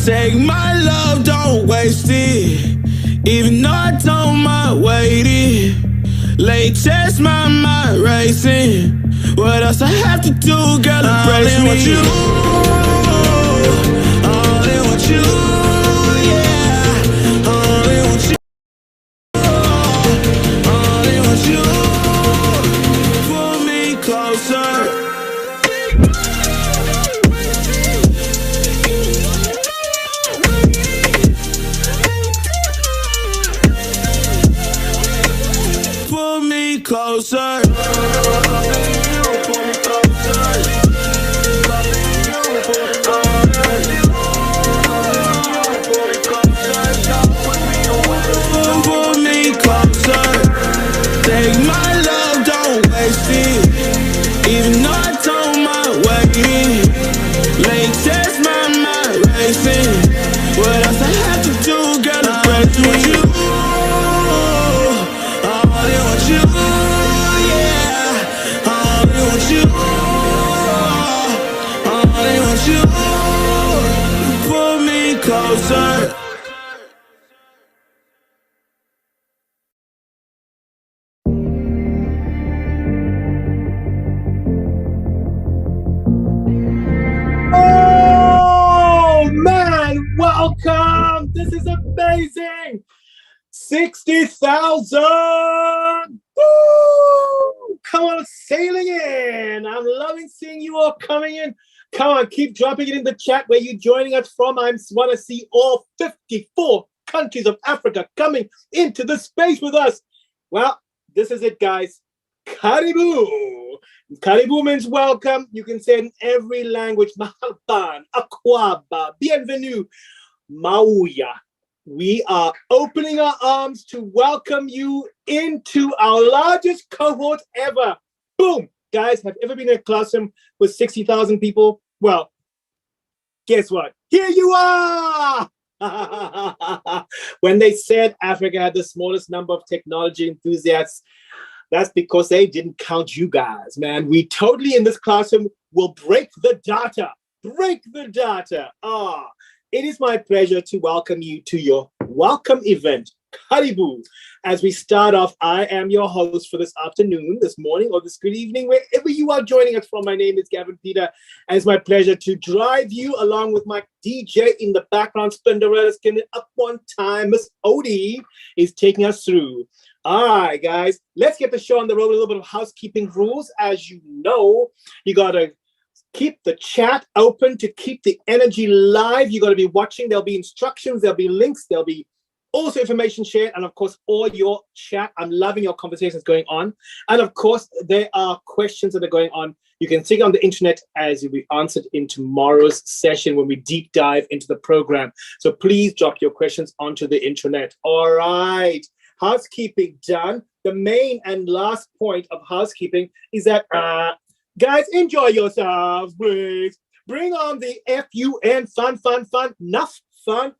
Take my love, don't waste it. Even though I don't mind waiting. Latest, my mind racing. What else I have to do, girl, embrace me? You. I only want you, yeah. I only want you. I only want you. Pull me closer. Pull me closer. Pull me closer. Take my love, don't waste it. Even though I don't mind waiting. Latest, my mind racing. What else I have to do, girl, to break with you? I only want you, yeah. I only want you. I only want you. Pull me closer. Oh man, welcome! This is amazing! 60,000! Woo! Come on, sailing in! I'm loving seeing you all coming in. Come on, keep dropping it in the chat where you're joining us from. I want to see all 54 countries of Africa coming into the space with us. Well, this is it, guys. Karibu! Karibu means welcome. You can say it in every language. Mahaban, Akwaba, Bienvenue, Mauya. We are opening our arms to welcome you into our largest cohort ever. Boom! Guys, have you ever been in a classroom with 60,000 people? Well, guess what? Here you are! When they said Africa had the smallest number of technology enthusiasts, that's because they didn't count you guys, man. We totally, in this classroom, will break the data. Break the data. It is my pleasure to welcome you to your welcome event, Karibu. As we start off, I am your host for this afternoon, this morning, or this good evening, wherever you are joining us from. My name is Gavin Peter, and it's my pleasure to drive you along with my DJ in the background, Splendorella's getting it up one time. Miss Odie is taking us through. All right, guys, let's get the show on the road. A little bit of housekeeping rules. As you know, you got to keep the chat open to keep the energy live. You got to be watching. There'll be instructions. There'll be links. There'll be also information shared. And, of course, all your chat. I'm loving your conversations going on. And, of course, there are questions that are going on. You can see it on the internet as will be answered in tomorrow's session when we deep dive into the program. So please drop your questions onto the intranet. All right. Housekeeping done. The main and last point of housekeeping is that, guys, enjoy yourselves, please. Bring on the F-U-N, fun. Enough fun.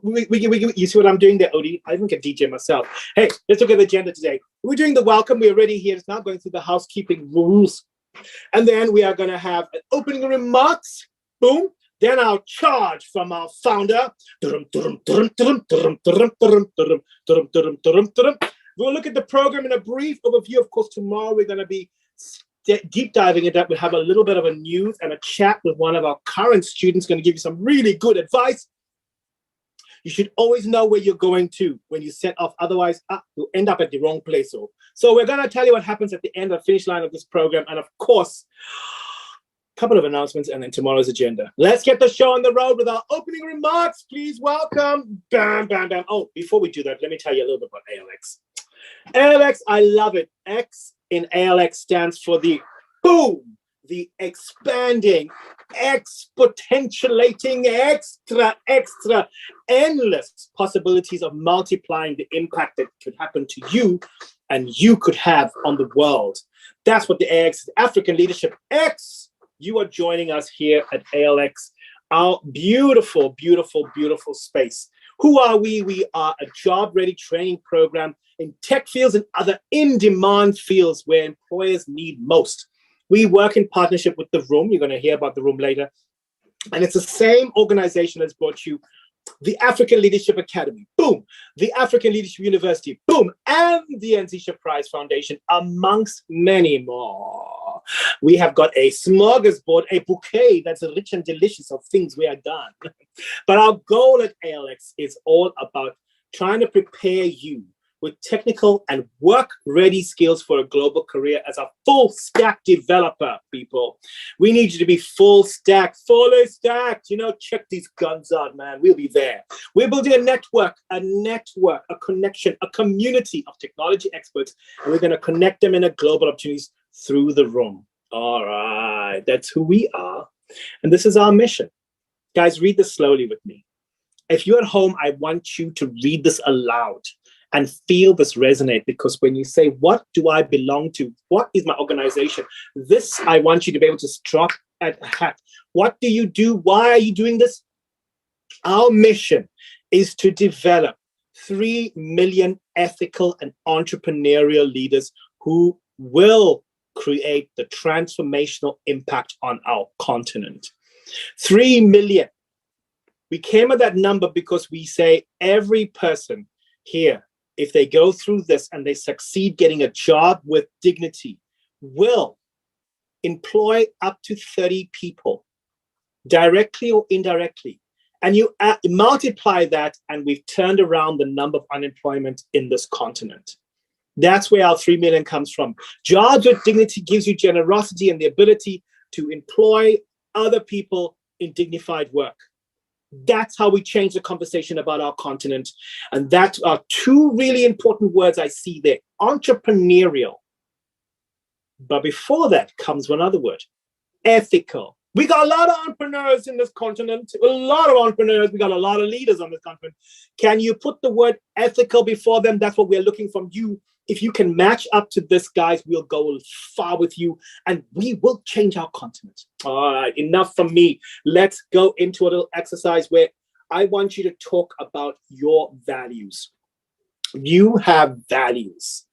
You see what I'm doing there, Odie? I even can DJ myself. Hey, let's look at the agenda today. We're doing the welcome. We're already here. It's now going through the housekeeping rules. And then we are going to have an opening remarks. Boom. Then our charge from our founder. We'll look at the program in a brief overview. Of course, tomorrow we're going to be deep diving into that. We'll have a little bit of a news and a chat with one of our current students, going to give you some really good advice. You should always know where you're going to when you set off. Otherwise, you'll end up at the wrong place. So we're going to tell you what happens at the end of the finish line of this program. And, of course, couple of announcements and then tomorrow's agenda. Let's get the show on the road with our opening remarks. Please welcome. Bam. Oh, before we do that, let me tell you a little bit about ALX. ALX, I love it. X in ALX stands for the boom, the expanding, exponentiating, extra, endless possibilities of multiplying the impact that could happen to you and you could have on the world. That's what the ALX is, African Leadership X. You are joining us here at ALX, our beautiful space. Who are we? We are a job-ready training program in tech fields and other in-demand fields where employers need most. We work in partnership with The Room. You're going to hear about The Room later. And it's the same organization that's brought you the African Leadership Academy, boom, the African Leadership University, boom, and the NC Shipp Prize Foundation, amongst many more. We have got a smorgasbord, a bouquet that's rich and delicious of things we are done. But our goal at ALX is all about trying to prepare you with technical and work-ready skills for a global career as a full-stack developer, people. We need you to be full-stack, fully stacked. Check these guns out, man. We'll be there. We're building a network, a connection, a community of technology experts, and we're going to connect them in a global opportunities through the room. All right, that's who we are, and this is our mission. Guys, read this slowly with me. If you're at home, I want you to read this aloud and feel this resonate, because when you say, what do I belong to? What is my organization? This, I want you to be able to strike at a hat. What do you do? Why are you doing this? Our mission is to develop 3 million ethical and entrepreneurial leaders who will create the transformational impact on our continent. 3 million. We came at that number because we say every person here, if they go through this and they succeed getting a job with dignity, will employ up to 30 people, directly or indirectly. And you multiply that, and we've turned around the number of unemployment in this continent. That's where our 3 million comes from. Jobs with dignity gives you generosity and the ability to employ other people in dignified work. That's how we change the conversation about our continent. And that are 2 really important words I see there: entrepreneurial. But before that comes one other word: ethical. We got a lot of entrepreneurs in this continent, a lot of entrepreneurs. We got a lot of leaders on this continent. Can you put the word ethical before them? That's what we're looking from you. If you can match up to this, guys, we'll go far with you, and we will change our continent. All right, enough from me. Let's go into a little exercise where I want you to talk about your values. You have values.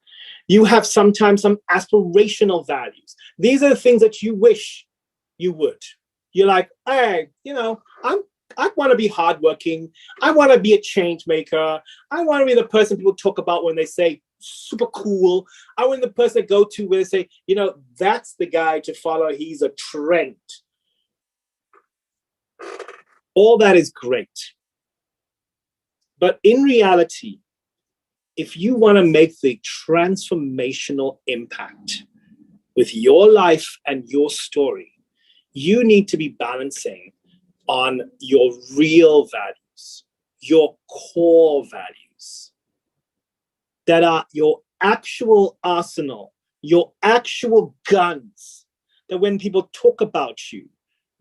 You have sometimes some aspirational values. These are the things that you wish you would. You're like, hey, I want to be hardworking. I want to be a change maker. I want to be the person people talk about when they say super cool. I want the person to go to where they say, that's the guy to follow. He's a trend. All that is great. But in reality, if you want to make the transformational impact with your life and your story, you need to be balancing on your real values, your core values, that are your actual arsenal, your actual guns, that when people talk about you,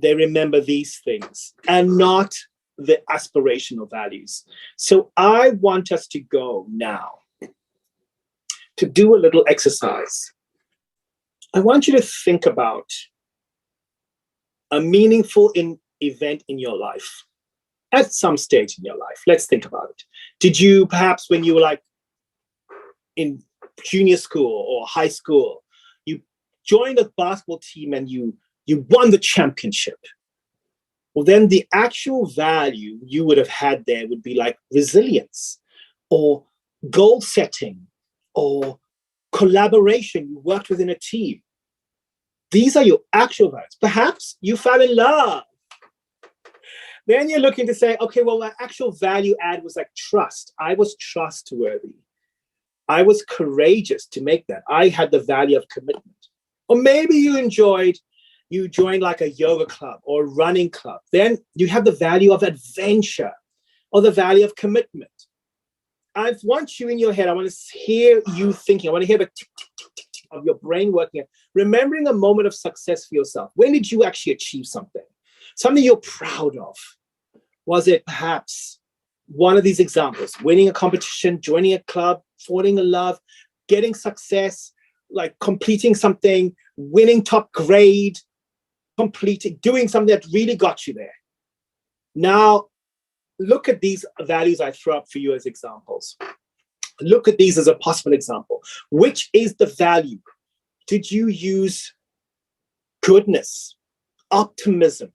they remember these things and not the aspirational values. So I want us to go now to do a little exercise. I want you to think about a meaningful event in your life at some stage in your life. Let's think about it. Did you perhaps, when you were like in junior school or high school, you joined a basketball team and you won the championship? Well, then the actual value you would have had there would be like resilience or goal setting or collaboration. You worked within a team. These are your actual values. Perhaps you fell in love. Then you're looking to say, okay, well, my actual value add was like trust. I was trustworthy. I was courageous to make that. I had the value of commitment. Or maybe you joined like a yoga club or a running club. Then you have the value of adventure or the value of commitment. I want you in your head, I want to hear you thinking. I want to hear the tick, tick, tick, tick, tick of your brain working. Remembering a moment of success for yourself. When did you actually achieve something? Something you're proud of. Was it perhaps one of these examples? Winning a competition, joining a club, falling in love, getting success, like completing something, winning top grade, doing something that really got you there. Now, look at these values I throw up for you as examples. Look at these as a possible example. Which is the value? Did you use goodness, optimism,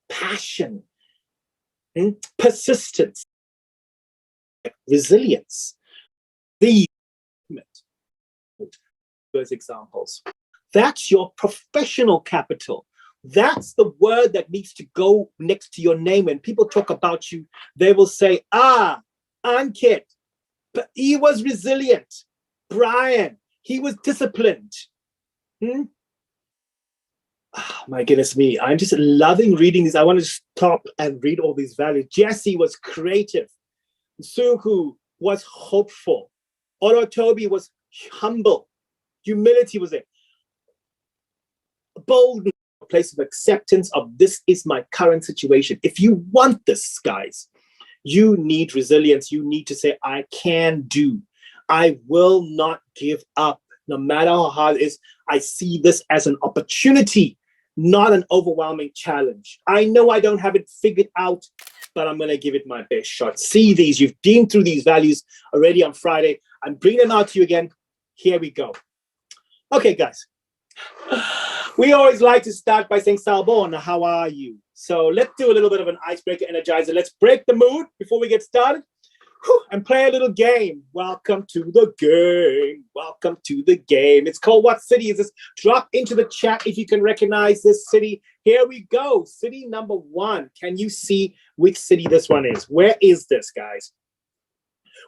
passion, persistence, resilience. These those examples. That's your professional capital. That's the word that needs to go next to your name. When people talk about you, they will say, Ankit, but he was resilient. Brian, he was disciplined. Oh, my goodness me. I'm just loving reading these. I want to stop and read all these values. Jesse was creative. Suhu was hopeful. Orotobi was humble. Humility was there. Boldness, a place of acceptance of this is my current situation. If you want this, guys, you need resilience. You need to say, I can do. I will not give up. No matter how hard it is, I see this as an opportunity, not an overwhelming challenge. I know I don't have it figured out, but I'm going to give it my best shot. See these. You've been through these values already on Friday. I'm bringing them out to you again. Here we go. Okay, guys. We always like to start by saying, Salbon, how are you? So let's do a little bit of an icebreaker energizer. Let's break the mood before we get started and play a little game. Welcome to the game. Welcome to the game. It's called What City Is This? Drop into the chat if you can recognize this city. Here we go. City number 1. Can you see which city this one is? Where is this, guys?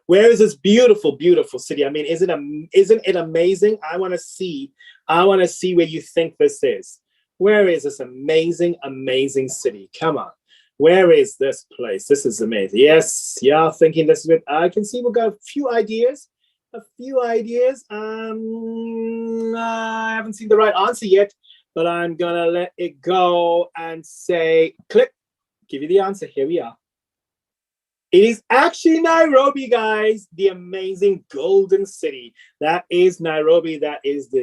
Where is this beautiful, beautiful city? I mean, isn't it amazing? I want to see where you think this is. Where is this amazing, amazing city? Come on. Where is this place? This is amazing. Yes, y'all thinking this is it. I can see we've got a few ideas. I haven't seen the right answer yet, but I'm going to let it go and say, click, give you the answer. Here we are. It is actually Nairobi, guys, the amazing golden city. That is Nairobi. That is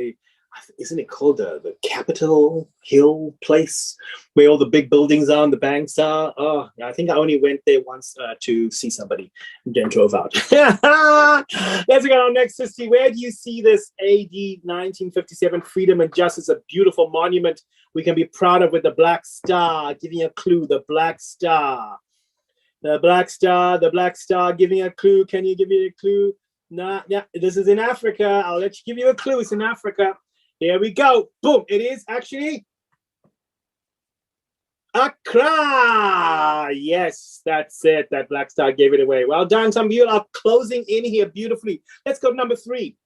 isn't it called the Capitol Hill place where all the big buildings are and the banks are? Oh, I think I only went there once to see somebody and then drove out. Let's go on next to see, where do you see this AD 1957 Freedom and Justice, a beautiful monument we can be proud of with the black star, giving a clue, the black star. The black star, giving a clue. Can you give me a clue? Nah, yeah, this is in Africa. I'll let you give you a clue. It's in Africa. Here we go. Boom. It is actually Accra. Yes, that's it. That black star gave it away. Well done. Some of you are closing in here beautifully. Let's go to number 3.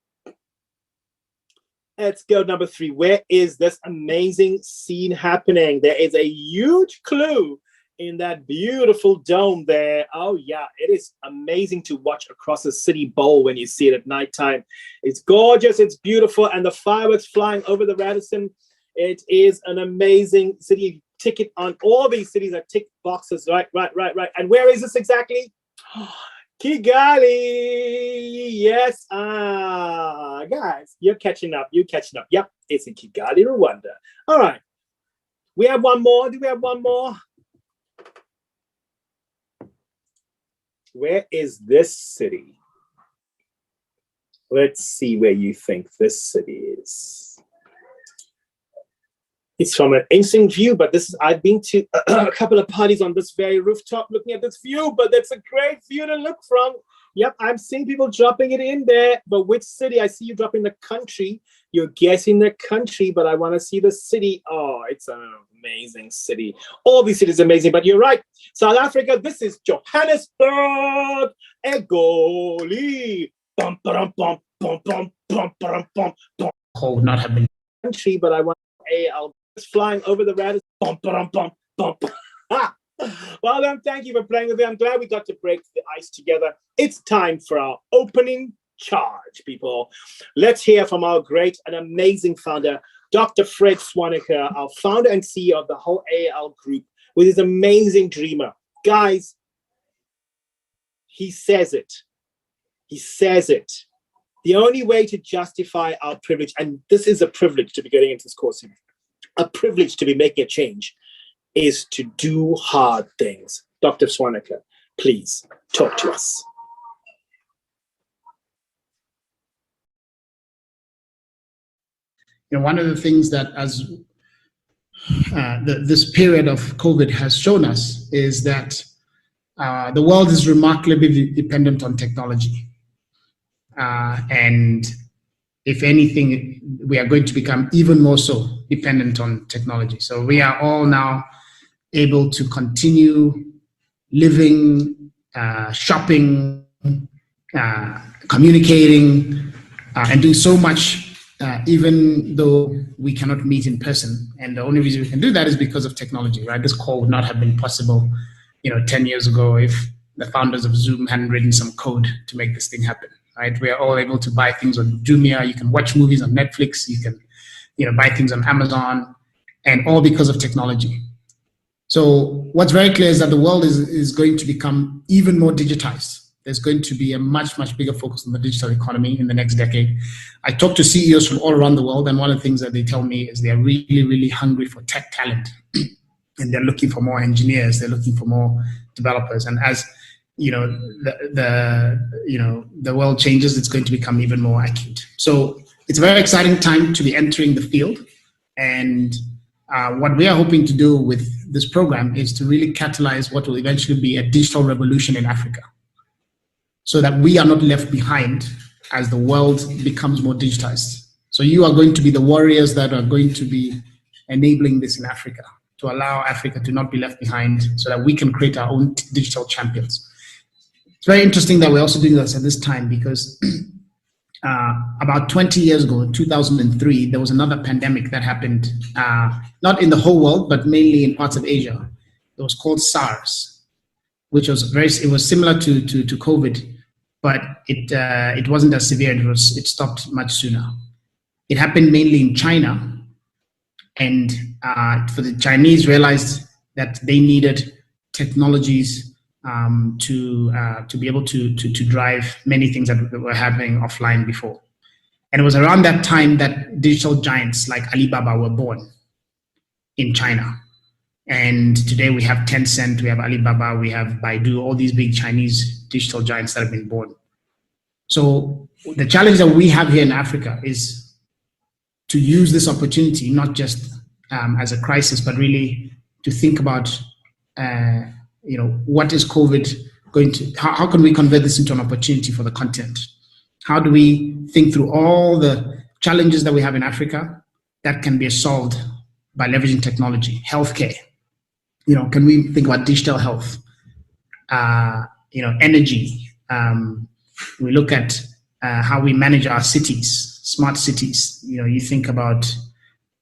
Let's go number 3. Where is this amazing scene happening? There is a huge clue in that beautiful dome there. Oh yeah, it is amazing to watch across a city bowl when you see it at nighttime. It's gorgeous, it's beautiful, and the fireworks flying over the Radisson. It is an amazing city. Ticket on all these cities are tick boxes, right. And where is this exactly? Kigali. Yes, guys, you're catching up. Yep, it's in Kigali, Rwanda. All right, we have one more. Do we have one more? Where is this city? Let's see where you think this city is. It's from an instant view, but I've been to a couple of parties on this very rooftop looking at this view, but that's a great view to look from. Yep, I'm seeing people dropping it in there, but which city? I see you dropping the country. You're guessing the country, but I want to see the city. Oh, it's an amazing city. All these cities are amazing, but you're right. South Africa, this is Johannesburg. Egoli. Bum, ba-dum, bum, bum, bum, bum, ba-dum, bum, bum. Would not have been country, but I want AL flying over the Radisson. Bum, ba-dum, bum, bum, bum. Well done. Thank you for playing with me. I'm glad we got to break the ice together. It's time for our opening charge, people. Let's hear from our great and amazing founder, Dr. Fred Swaneker, our founder and CEO of the whole AL group, with his amazing dreamer. Guys, he says it. He says it. The only way to justify our privilege, and this is a privilege to be getting into this course, a privilege to be making a change, is to do hard things. Dr. Swaneker, please talk to us. one of the things that, as this period of COVID has shown us is that the world is remarkably dependent on technology. And if anything, we are going to become even more so dependent on technology. So we are all now able to continue living, shopping, communicating, and doing so much, even though we cannot meet in person. And the only reason we can do that is because of technology, right? This call would not have been possible, 10 years ago if the founders of Zoom hadn't written some code to make this thing happen, right? We are all able to buy things on Jumia. You can watch movies on Netflix. You can, buy things on Amazon, and all because of technology. So what's very clear is that the world is going to become even more digitized. There's going to be a much, much bigger focus on the digital economy in the next decade. I talk to CEOs from all around the world, and one of the things that they tell me is they're really, really hungry for tech talent. And they're looking for more engineers, they're looking for more developers. And as the world changes, it's going to become even more acute. So it's a very exciting time to be entering the field. And what we are hoping to do with this program is to really catalyze what will eventually be a digital revolution in Africa, so that we are not left behind as the world becomes more digitized. So you are going to be the warriors that are going to be enabling this in Africa, to allow Africa to not be left behind, so that we can create our own digital champions. It's very interesting that we're also doing this at this time, because about 20 years ago, in 2003, there was another pandemic that happened, not in the whole world, but mainly in parts of Asia. It was called SARS, which was it was similar to COVID, but it wasn't as severe. It stopped much sooner. It happened mainly in China, and for the Chinese realized that they needed technologies to be able to drive many things that were happening offline before. And it was around that time that digital giants like Alibaba were born in China. And today we have Tencent, we have Alibaba, we have Baidu, all these big Chinese digital giants that have been born. So the challenge that we have here in Africa is to use this opportunity, not just as a crisis, but really to think about, what is COVID going to, how can we convert this into an opportunity for the continent? How do we think through all the challenges that we have in Africa that can be solved by leveraging technology? Healthcare, can we think about digital health? Energy. We look at how we manage our cities, smart cities. You think about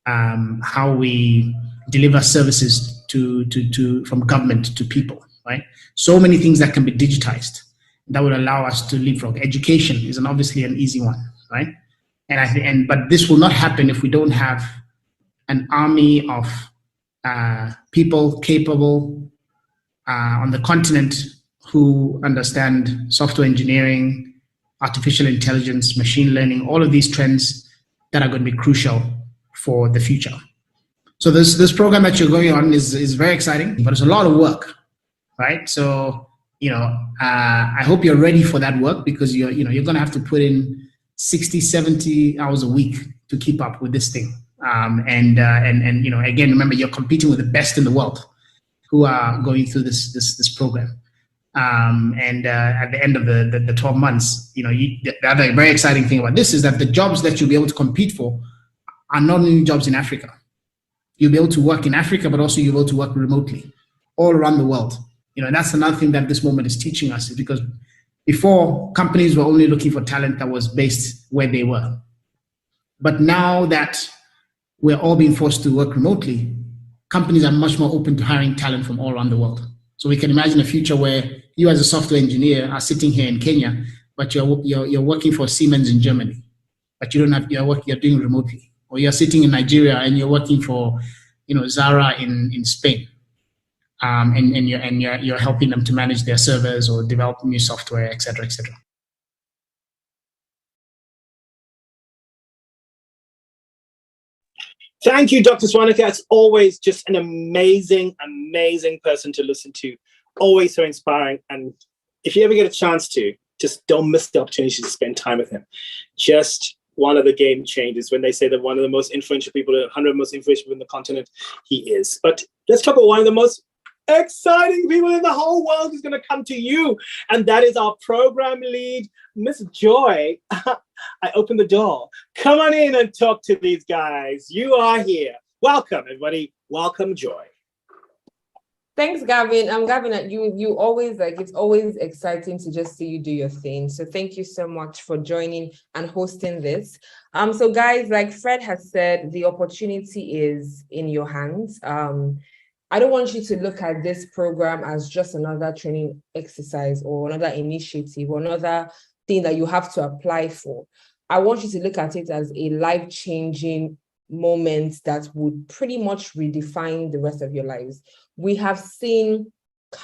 how we deliver services from government to people, right? So many things that can be digitized that would allow us to leapfrog. Education is obviously an easy one, right? But this will not happen if we don't have an army of people capable on the continent who understand software engineering, artificial intelligence, machine learning, all of these trends that are going to be crucial for the future. So this program that you're going on is very exciting, but it's a lot of work, right? So, I hope you're ready for that work, because you're going to have to put in 60, 70 hours a week to keep up with this thing. And again, remember, you're competing with the best in the world who are going through this program. At the end of the 12 months, the other very exciting thing about this is that the jobs that you'll be able to compete for are not only jobs in Africa. You'll be able to work in Africa, but also you'll be able to work remotely all around the world. And that's another thing that this moment is teaching us, is because before, companies were only looking for talent that was based where they were. But now that we're all being forced to work remotely, companies are much more open to hiring talent from all around the world. So we can imagine a future where you as a software engineer are sitting here in Kenya, but you're working for Siemens in Germany, but you don't have you're doing remotely. Or you're sitting in Nigeria and you're working for, Zara in Spain, and you're helping them to manage their servers or develop new software, et cetera, et cetera. Thank you, Dr. Swanika. It's always just an amazing, amazing person to listen to. Always so inspiring. And if you ever get a chance to, just don't miss the opportunity to spend time with him. Just one of the game changers. When they say that one of the most influential people, 100 most influential people in the continent, he is. But let's talk about one of the most exciting people in the whole world who's going to come to you, and that is our program lead, Miss Joy. I opened the door. Come on in and talk to these guys. You are here. Welcome, everybody. Welcome, Joy. Thanks, Gavin. Gavin, you always, like, it's always exciting to just see you do your thing. So thank you so much for joining and hosting this. So guys, like Fred has said, the opportunity is in your hands. I don't want you to look at this program as just another training exercise or another initiative or another thing that you have to apply for. I want you to look at it as a life-changing moment that would pretty much redefine the rest of your lives. We have seen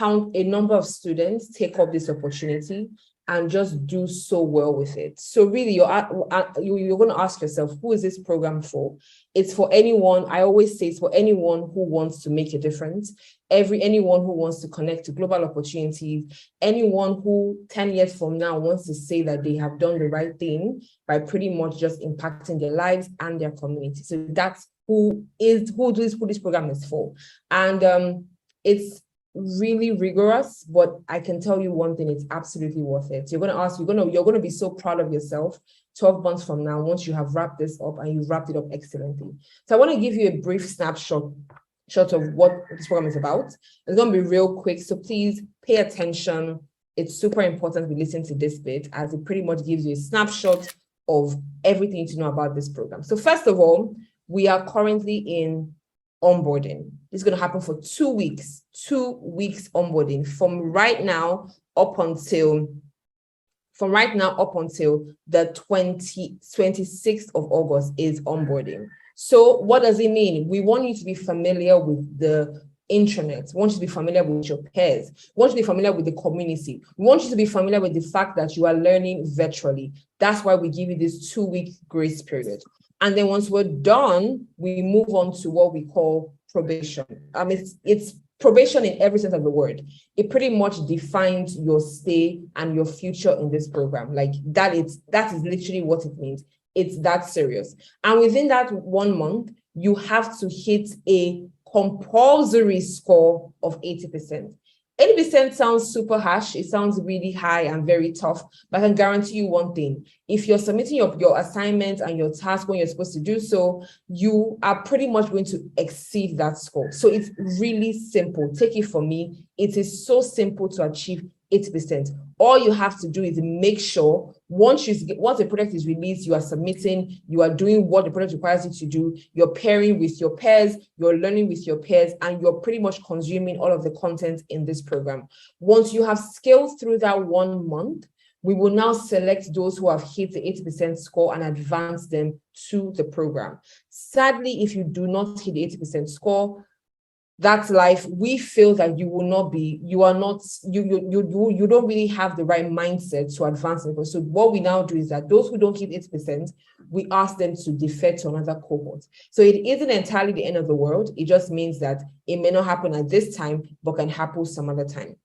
a number of students take up this opportunity and just do so well with it. So really, you're going to ask yourself, who is this program for? It's for anyone. I always say it's for anyone who wants to make a difference, anyone who wants to connect to global opportunities, anyone who 10 years from now wants to say that they have done the right thing by pretty much just impacting their lives and their community. So that's who this program is for. And it's really rigorous, but I can tell you one thing, it's absolutely worth it. You're going to be so proud of yourself 12 months from now, once you have wrapped this up and you've wrapped it up excellently. So I want to give you a brief snapshot of what this program is about. It's going to be real quick, so please pay attention. It's super important we listen to this bit, as it pretty much gives you a snapshot of everything you need to know about this program. So first of all, we are currently in onboarding. This is going to happen for 2 weeks, 2 weeks onboarding from right now up until the 26th of August is onboarding. So what does it mean? We want you to be familiar with the intranet. We want you to be familiar with your peers. We want you to be familiar with the community. We want you to be familiar with the fact that you are learning virtually. That's why we give you this 2-week grace period. And then once we're done, we move on to what we call probation. It's probation in every sense of the word. It pretty much defines your stay and your future in this program. Like that is literally what it means. It's that serious. And within that 1 month, you have to hit a compulsory score of 80%. 80% sounds super harsh. It sounds really high and very tough, but I can guarantee you one thing. If you're submitting your assignment and your task when you're supposed to do so, you are pretty much going to exceed that score. So it's really simple. Take it from me. It is so simple to achieve 80%. All you have to do is make sure once the project is released, you are submitting, you are doing what the project requires you to do, you're pairing with your peers, you're learning with your peers, and you're pretty much consuming all of the content in this program. Once you have scaled through that 1 month, we will now select those who have hit the 80% score and advance them to the program. Sadly, if you do not hit the 80% score, that's life. We feel that you don't really have the right mindset to advance it. So what we now do is that those who don't hit 80%, we ask them to defer to another cohort. So it isn't entirely the end of the world. It just means that it may not happen at this time, but can happen some other time.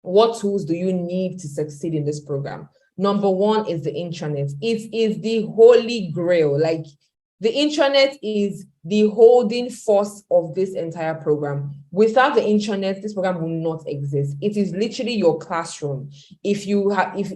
What tools do you need to succeed in this program? Number one is the intranet. It is the holy grail. Like, the intranet is the holding force of this entire program. Without the intranet, this program will not exist. It is literally your classroom. If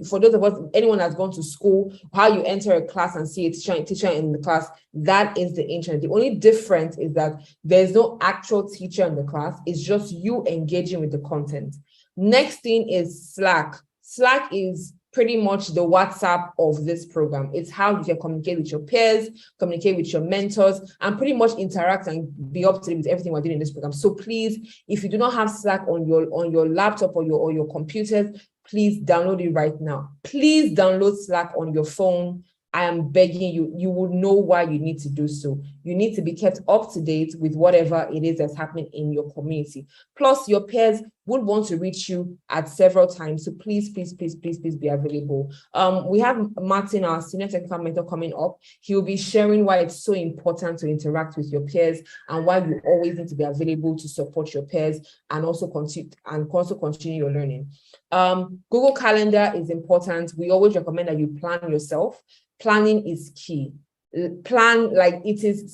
for those of us, anyone has gone to school, how you enter a class and see a teacher in the class, that is the intranet. The only difference is that there's no actual teacher in the class. It's just you engaging with the content. Next thing is Slack. Slack is pretty much the WhatsApp of this program. It's how you can communicate with your peers, communicate with your mentors, and pretty much interact and be up to date with everything we're doing in this program. So please, if you do not have Slack on your laptop or your computers, please download it right now. Please download Slack on your phone. I am begging you, you will know why you need to do so. You need to be kept up to date with whatever it is that's happening in your community. Plus, your peers would want to reach you at several times. So please, please, please, please, please be available. We have Martin, our senior technical mentor, coming up. He will be sharing why it's so important to interact with your peers and why you always need to be available to support your peers and also continue your learning. Google Calendar is important. We always recommend that you plan yourself. planning is key. Plan, like it is